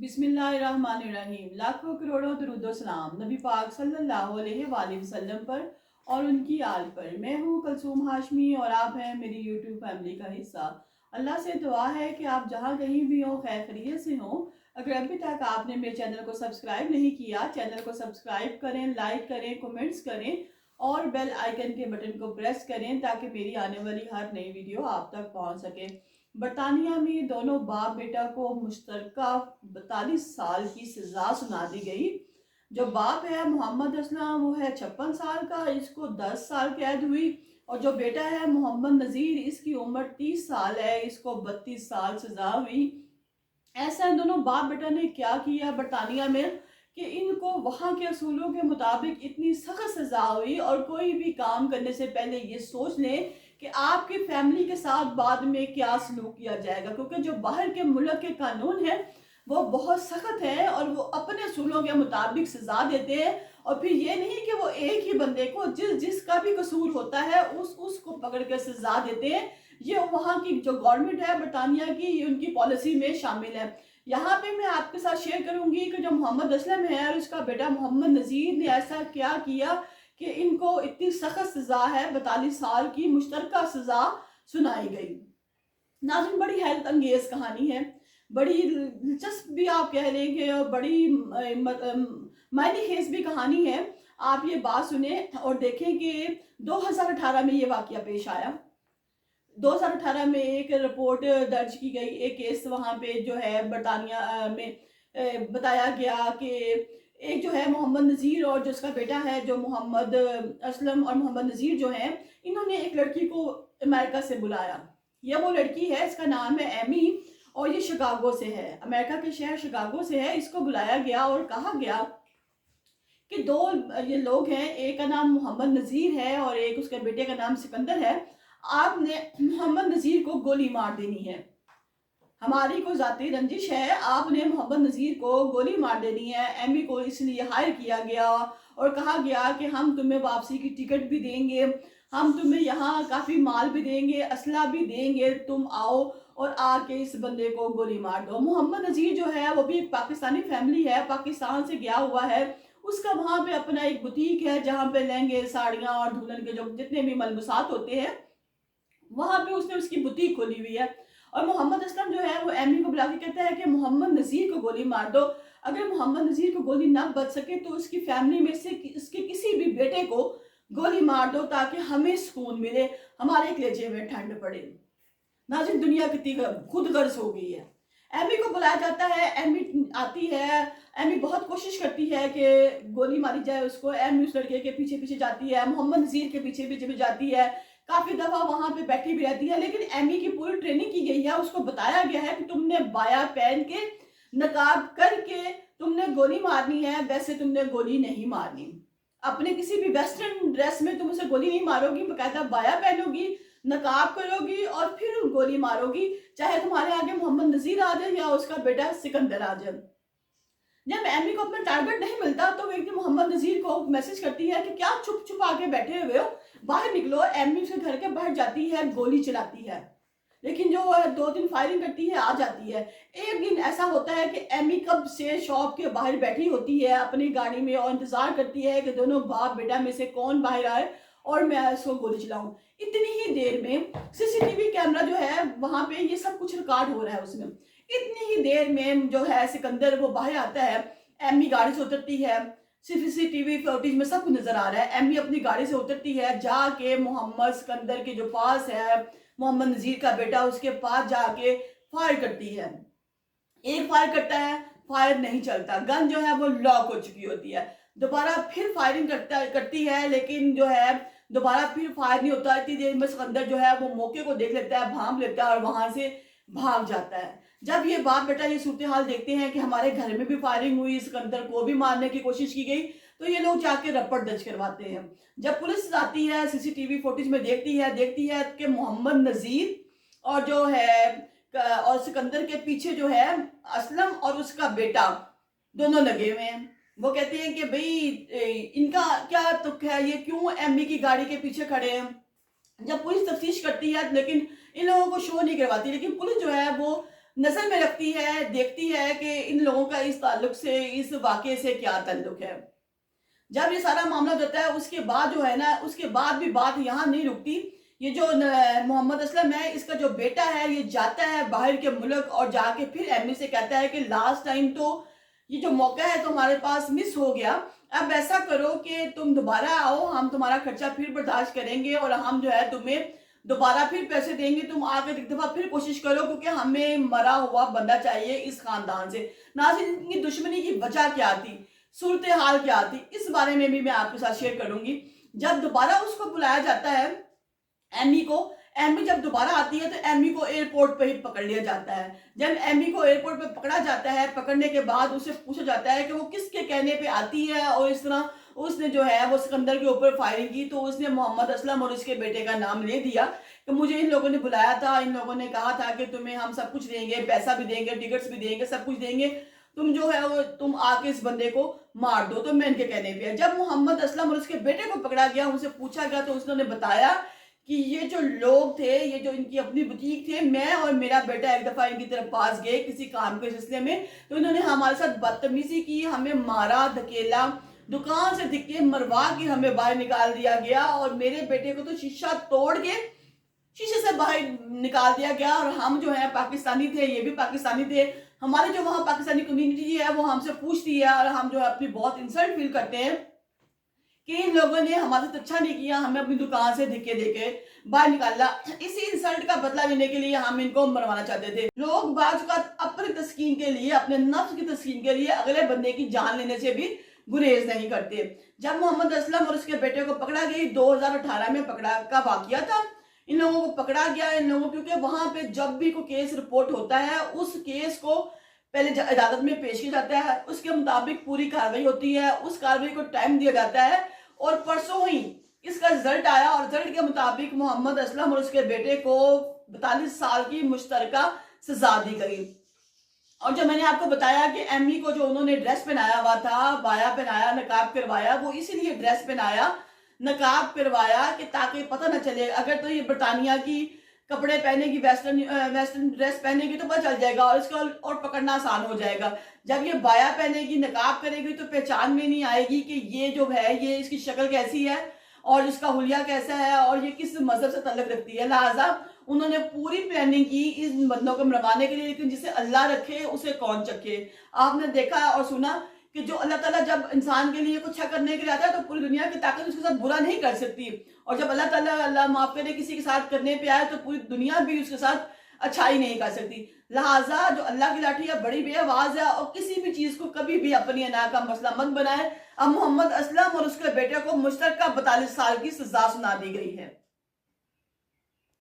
बिस्मिल्लाहिर्रहमानिर्रहीम। लाखों करोड़ों दुरूद सलाम नबी पाक सल्लल्लाहु अलैहि वसल्लम पर और उनकी आल पर। मैं हूँ कलसूम हाशमी और आप हैं मेरी यूट्यूब फैमिली का हिस्सा। अल्लाह से दुआ है कि आप जहाँ कहीं भी हो खैर खैरियत से हो। अगर अभी तक आपने मेरे चैनल को सब्सक्राइब नहीं किया, चैनल को सब्सक्राइब करें, लाइक करें, कमेंट्स करें और बेल आइकन के बटन को प्रेस करें ताकि मेरी आने वाली हर नई वीडियो आप तक पहुँच सके। बरतानिया में दोनों बाप बेटा को मुश्तरका 42 साल की सजा सुना दी गई। जो बाप है मोहम्मद असलम वो है 56 साल का, इसको 10 साल कैद हुई। और जो बेटा है मोहम्मद नज़ीर, इसकी उम्र 30 साल है, इसको 32 साल सजा हुई। ऐसा इन दोनों बाप बेटा ने क्या किया बरतानिया में कि इनको वहाँ के असूलों के मुताबिक इतनी सख्त सजा हुई। और कोई भी काम करने से पहले ये सोच लें कि आपकी फैमिली के साथ बाद में क्या सलूक किया जाएगा, क्योंकि जो बाहर के मुल्क के कानून है वो बहुत सख्त है और वो अपने असूलों के मुताबिक सजा देते हैं। और फिर ये नहीं कि वो एक ही बंदे को जिसका भी कसूर होता है उसको पकड़ कर सजा देते हैं। ये वहाँ की जो गवर्नमेंट है बरतानिया की, ये उनकी पॉलिसी में शामिल है। यहाँ पे मैं आपके साथ शेयर करूंगी कि जो मोहम्मद असलम है और उसका बेटा मोहम्मद नज़ीर ने ऐसा क्या किया कि इनको इतनी सख्त सजा है, 42 साल की मुश्तरका सजा सुनाई गई। नाज़रीन, बड़ी हैरत अंगेज कहानी है, बड़ी दिलचस्प भी आप कह लेंगे और बड़ी मायने खेज भी कहानी है। आप ये बात सुने और देखें कि 2018 में ये वाकया पेश आया। 2018 में एक रिपोर्ट दर्ज की गई, एक केस वहाँ पे जो है बरतानिया में बताया गया कि एक जो है मोहम्मद नज़ीर और जो उसका बेटा है जो मोहम्मद असलम और मोहम्मद नज़ीर जो है, इन्होंने एक लड़की को अमेरिका से बुलाया। यह वो लड़की है, इसका नाम है एमी और ये शिकागो से है, अमेरिका के शहर शिकागो से है। इसको बुलाया गया और कहा गया कि दो ये लोग हैं, एक का नाम मोहम्मद नज़ीर है और एक उसके बेटे का नाम सिकंदर है। आपने मोहम्मद नज़ीर को गोली मार देनी है, हमारी को जाती रंजिश है, आपने मोहम्मद नज़ीर को गोली मार देनी है। एमी को इसलिए हायर किया गया और कहा गया कि हम तुम्हें वापसी की टिकट भी देंगे, हम तुम्हें यहाँ काफ़ी माल भी देंगे, असला भी देंगे, तुम आओ और आके इस बंदे को गोली मार दो। मोहम्मद नज़ीर जो है वो भी एक पाकिस्तानी फैमिली है, पाकिस्तान से गया हुआ है। उसका वहाँ पे अपना एक बुटीक है जहाँ पे लहंगे, साड़ियाँ और दुल्हन के जो जितने भी मलबूसात होते हैं वहाँ पे उसने उसकी बुटीक खोली हुई है। और मोहम्मद असलम जो है वो एमी को बुला के कहता है कि मोहम्मद नज़ीर को गोली मार दो। अगर मोहम्मद नज़ीर को गोली ना बच सके तो उसकी फैमिली में से उसके किसी भी बेटे को गोली मार दो ताकि हमें सुकून मिले, हमारे कलेजे में ठंड पड़े। नाज़रीन, दुनिया कितनी खुद गर्ज हो गई है। एमी को बुलाया जाता है, एमी आती है, एमी बहुत कोशिश करती है कि गोली मारी जाए उसको। एमी उस लड़के के पीछे पीछे जाती है, मोहम्मद नज़ीर के पीछे पीछे भी जाती है, काफ़ी दफ़ा वहाँ पे बैठी भी रहती है। लेकिन एमी की पूरी ट्रेनिंग की गई है, उसको बताया गया है कि तुमने बाया पहन के नकाब करके तुमने गोली मारनी है, वैसे तुमने गोली नहीं मारनी। अपने किसी भी वेस्टर्न ड्रेस में तुम उसे गोली नहीं मारोगी, बाकायदा बाया पहनोगी, नकाब करोगी और फिर गोली मारोगी, चाहे तुम्हारे आगे मोहम्मद नज़ीर आ जाए या उसका बेटा सिकंदर आ जाए। जब एमी को अपना टारगेट नहीं मिलता तो वो एक दिन मोहम्मद नज़ीर को मैसेज करती है कि क्या छुप छुप आके बैठे हुए हो, बाहर निकलो। एमी उसके घर के बाहर जाती है, गोली चलाती है, लेकिन जो 2 दिन फायरिंग करती है, आ जाती है। एक दिन ऐसा होता है कि एमी कब से शॉप के बाहर बैठी होती है अपनी गाड़ी में और इंतजार करती है कि दोनों बाप बेटा में से कौन बाहर आए और मैं इसको गोली चलाऊं। इतनी ही देर में सीसीटीवी कैमरा जो है वहां पे ये सब कुछ रिकॉर्ड हो रहा है उसमें। इतनी ही देर में जो है सिकंदर वो बाहर आता है, एमी गाड़ी से उतरती है, सीसीटीवी फुटेज में सब कुछ नजर आ रहा है। एमी अपनी गाड़ी से उतरती है, जाके मोहम्मद सिकंदर के जो पास है मोहम्मद नज़ीर का बेटा, उसके पास जाके फायर करती है। एक फायर करता है, फायर नहीं चलता, गन जो है वो लॉक हो चुकी होती है। दोबारा फिर फायरिंग करती है, लेकिन जो है दोबारा फिर फायर नहीं होता। इतनी देर में सिकंदर जो है वो मौके को देख लेता है, भांप लेता है और वहां से भाग जाता है। जब ये बाप बेटा ये सूरत हाल देखते हैं कि हमारे घर में भी फायरिंग हुई, सिकंदर को भी मारने की कोशिश की गई, तो ये लोग जाके रपट दर्ज करवाते हैं। जब पुलिस आती है, सीसीटीवी फुटेज में देखती है कि मोहम्मद नज़ीर और जो है और सिकंदर के पीछे जो है असलम और उसका बेटा दोनों लगे हुए हैं। वो कहते हैं कि भाई इनका क्या तुक है, ये क्यों एमी की गाड़ी के पीछे खड़े हैं। जब पुलिस तफ्तीश करती है लेकिन इन लोगों को शो नहीं करवाती, लेकिन पुलिस जो है वो नजर में रखती है, देखती है कि इन लोगों का इस ताल्लुक से, इस वाक़ये से क्या ताल्लुक है। जब ये सारा मामला हो जाता है उसके बाद जो है ना, उसके बाद भी बात यहाँ नहीं रुकती। ये जो मोहम्मद असलम है, इसका जो बेटा है, ये जाता है बाहर के मुल्क और जाके फिर एमी से कहता है कि लास्ट टाइम तो ये जो मौका है तो हमारे पास मिस हो गया। अब ऐसा करो कि तुम दोबारा आओ, हम तुम्हारा खर्चा फिर बर्दाश्त करेंगे और हम जो है तुम्हें दोबारा फिर पैसे देंगे, तुम आकर एक दफा फिर कोशिश करो, क्योंकि हमें मरा हुआ बंदा चाहिए इस खानदान से। नाज़रीन, इनकी दुश्मनी की वजह क्या थी, सूरत हाल क्या थी, इस बारे में भी मैं आपके साथ शेयर करूंगी। जब दोबारा उसको बुलाया जाता है एमी को, एमी जब दोबारा आती है तो एमी को एयरपोर्ट पे ही पकड़ लिया जाता है। जब एमी को एयरपोर्ट पे पकड़ा जाता है, पकड़ने के बाद उसे पूछा जाता है कि वो किसके कहने पे आती है, और इस तरह उसने जो है वो सिकंदर के ऊपर फायरिंग की। तो उसने मोहम्मद असलम और उसके बेटे का नाम ले दिया कि मुझे इन लोगों ने बुलाया था, इन लोगों ने कहा था कि तुम्हें हम सब कुछ देंगे, पैसा भी देंगे, टिकट्स भी देंगे, सब कुछ देंगे, तुम जो है वो तुम आके इस बंदे को मार दो। तो मैं इनके कहने पे, जब मोहम्मद असलम और उसके बेटे को पकड़ा गया, उनसे पूछा गया, तो उसने बताया कि ये जो लोग थे, ये जो इनकी अपनी बुटीक थे, मैं और मेरा बेटा एक दफा इनकी तरफ पास गए किसी काम के सिलसिले में, तो इन्होंने हमारे साथ बदतमीजी की, हमें मारा, धकेला, दुकान से धिक्के मरवा के हमें बाहर निकाल दिया गया, और मेरे बेटे को तो शीशा तोड़ के शीशे से बाहर निकाल दिया गया। और हम जो है पाकिस्तानी थे, ये भी पाकिस्तानी थे, हमारे जो वहाँ पाकिस्तानी कम्युनिटी है वो हमसे पूछती है, और हम जो है अपनी बहुत इंसल्ट फील करते हैं कि इन लोगों ने हमारे साथ अच्छा नहीं किया, हमें अपनी दुकान से धक्के देके बाहर निकाला। इसी इंसल्ट का बदला लेने के लिए हम इनको मरवाना चाहते थे। लोग बाज का अपनी तस्कीन के लिए, अपने नफ्स की तस्कीन के लिए अगले बंदे की जान लेने से भी गुरेज नहीं करते। जब मोहम्मद असलम और उसके बेटे को पकड़ा गया, 2018 में पकड़ा का वाकया था, इन लोगों को पकड़ा गया। इन लोगों, क्योंकि वहां पे जब भी कोई केस रिपोर्ट होता है, उस केस को पहले अदालत में पेश किया जाता है, उसके मुताबिक पूरी कार्रवाई होती है, उस कार्रवाई को टाइम दिया जाता है, और परसों ही इसका रिजल्ट आया, और रिजल्ट के मुताबिक मोहम्मद असलम और उसके बेटे को 42 साल की मुश्तरका सजा दी गई। और जो मैंने आपको बताया कि एमी को जो उन्होंने ड्रेस पहनाया हुआ था, बाया पहनाया, नकाब करवाया, वो इसीलिए ड्रेस पहनाया, नकाब करवाया कि ताकि पता न चले, अगर तो ये बरतानिया की कपड़े पहनेगी, वेस्टर्न ड्रेस पहनेगी तो पता चल जाएगा, और इसको और पकड़ना आसान हो जाएगा। जब ये बाया पहनेगी, नकाब करेगी, तो पहचान में नहीं आएगी कि ये जो है, ये इसकी शक्ल कैसी है और इसका हुलिया कैसा है और ये किस मजहब से ताल्लुक रखती है। लिहाजा उन्होंने पूरी प्लानिंग की इस बंदों को मरवाने के लिए, लेकिन जिसे अल्लाह रखे उसे कौन चखे। आपने देखा और सुना कि जो अल्लाह ताला जब इंसान के लिए कुछ अच्छा करने के लिए आता है, तो पूरी दुनिया की ताकत उसके साथ बुरा नहीं कर सकती, और जब अल्लाह ताला, अल्लाह माफ करे, किसी के साथ करने पे आए, तो पूरी दुनिया भी उसके साथ अच्छाई नहीं कर सकती। लिहाजा जो अल्लाह की लाठी है बड़ी बेआवाज है, और किसी भी चीज को कभी भी अपनी अना का मसला मत बनाए। अब मोहम्मद असलम और उसके बेटे को मुश्तरका 42 साल की सजा सुना दी गई है।